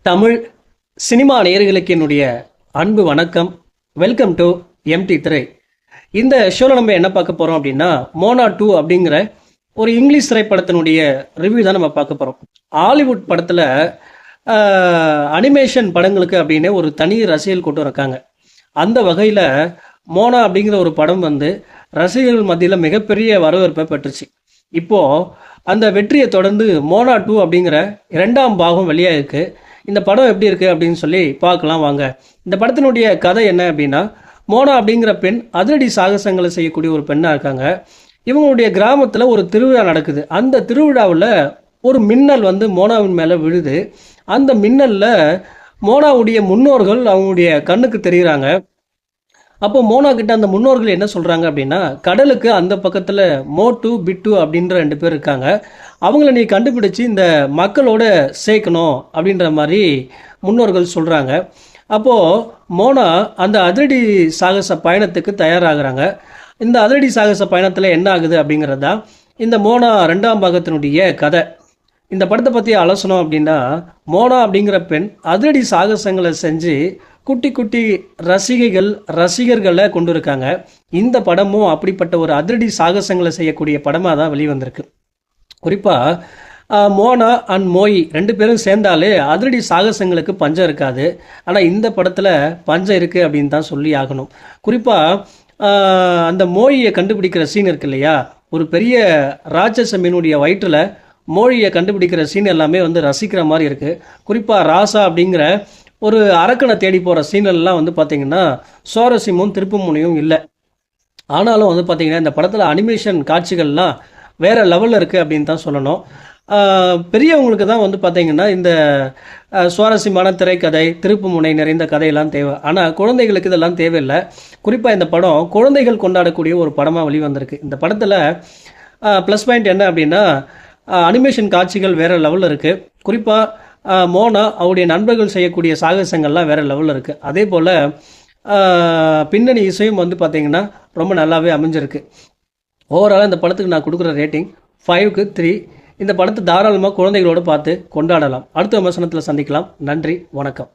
Tamil cinema நேயர்களுக்கு என்னுடைய அன்பு வணக்கம். வெல்கம் டு எம்டி திரை. இந்த ஷோவில் நம்ம என்ன பார்க்க போகிறோம் அப்படின்னா, மோனா 2 அப்படிங்கிற ஒரு இங்கிலீஷ் திரைப்படத்தினுடைய ரிவ்யூ தான் நம்ம பார்க்க போகிறோம். ஹாலிவுட் படத்தில் அனிமேஷன் படங்களுக்கு அப்படின்னு ஒரு தனி ரசிகர்கள் கொண்டு இருக்காங்க. அந்த வகையில் மோனா அப்படிங்கிற ஒரு படம் வந்து ரசிகர்கள் மத்தியில் மிகப்பெரிய வரவேற்பை பெற்றுச்சு. இப்போது அந்த வெற்றியை தொடர்ந்து மோனா 2 அப்படிங்கிற 2ஆம் பாகம் வெளியாகிருக்கு. இந்த படம் எப்படி இருக்குது அப்படின்னு சொல்லி பார்க்கலாம் வாங்க. இந்த படத்தினுடைய கதை என்ன அப்படின்னா, மோனா அப்படிங்கிற பெண் அதிரடி சாகசங்களை செய்யக்கூடிய ஒரு பெண்ணாக இருக்காங்க. இவங்களுடைய கிராமத்தில் ஒரு திருவிழா நடக்குது. அந்த திருவிழாவில் ஒரு மின்னல் வந்து மோனாவின் மேலே விழுது. அந்த மின்னலில் மோனாவுடைய முன்னோர்கள் அவங்களுடைய கண்ணுக்கு தெரிகிறாங்க. அப்போ மோனா கிட்ட அந்த முன்னோர்கள் என்ன சொல்கிறாங்க அப்படின்னா, கடலுக்கு அந்த பக்கத்தில் மோட்டு பிட்டு அப்படின்ற 2 பேர் இருக்காங்க. அவங்கள நீ கண்டுபிடிச்சி இந்த மக்களோட சேர்க்கணும் அப்படின்ற மாதிரி முன்னோர்கள் சொல்கிறாங்க. அப்போது மோனா அந்த அதிரடி சாகச பயணத்துக்கு தயாராகிறாங்க. இந்த அதிரடி சாகச பயணத்தில் என்ன ஆகுது அப்படிங்கிறதா இந்த மோனா 2ஆம் பாகத்தினுடைய கதை. இந்த படத்தை பற்றி அலசணும் அப்படின்னா, மோனா அப்படிங்கிற பெண் அதிரடி சாகசங்களை செஞ்சு குட்டி குட்டி ரசிகர்களை கொண்டு இருக்காங்க. இந்த படமும் அப்படிப்பட்ட ஒரு அதிரடி சாகசங்களை செய்யக்கூடிய படமாக தான் வெளிவந்திருக்கு. குறிப்பாக மோனா அண்ட் மோயி 2 பேரும் சேர்ந்தாலே அதிரடி சாகசங்களுக்கு பஞ்சம் இருக்காது. ஆனால் இந்த படத்தில் பஞ்சம் இருக்குது அப்படின்னு தான் சொல்லி ஆகணும். குறிப்பாக அந்த மோயியை கண்டுபிடிக்கிற சீன் இருக்கு இல்லையா, ஒரு பெரிய ராட்சச மீனுடைய வயிற்றில் மோழியை கண்டுபிடிக்கிற சீன் எல்லாமே வந்து ரசிக்கிற மாதிரி இருக்குது. குறிப்பாக ராசா அப்படிங்கிற ஒரு அரக்கனை தேடி போகிற சீனெல்லாம் வந்து பார்த்திங்கன்னா சுவாரஸ்யமும் திருப்பு முனையும் இல்லை. ஆனாலும் வந்து பார்த்திங்கன்னா இந்த படத்தில் அனிமேஷன் காட்சிகள்லாம் வேறு லெவலில் இருக்குது அப்படின்னு தான் சொல்லணும். பெரியவங்களுக்கு தான் வந்து பார்த்திங்கன்னா இந்த சுவாரஸ்யமான திரைக்கதை, திருப்பு முனை நிறைந்த கதையெல்லாம் தேவை. ஆனால் குழந்தைகளுக்கு இதெல்லாம் தேவையில்லை. குறிப்பாக இந்த படம் குழந்தைகள் கொண்டாடக்கூடிய ஒரு படமாக வெளிவந்திருக்கு. இந்த படத்தில் ப்ளஸ் பாயிண்ட் என்ன அப்படின்னா, அனிமேஷன் காட்சிகள் வேறு லெவலில் இருக்குது. குறிப்பாக மோனா அவருடைய நண்பர்கள் செய்யக்கூடிய சாகசங்கள்லாம் வேறு லெவலில் இருக்குது. அதே போல் பின்னணி இசையும் வந்து பார்த்திங்கன்னா ரொம்ப நல்லாவே அமைஞ்சிருக்கு. ஓவராலாக இந்த படத்துக்கு நான் கொடுக்குற ரேட்டிங் 5க்கு 3. இந்த படத்தை தாராளமாக குழந்தைகளோடு பார்த்து கொண்டாடலாம். அடுத்த விமர்சனத்தில் சந்திக்கலாம். நன்றி, வணக்கம்.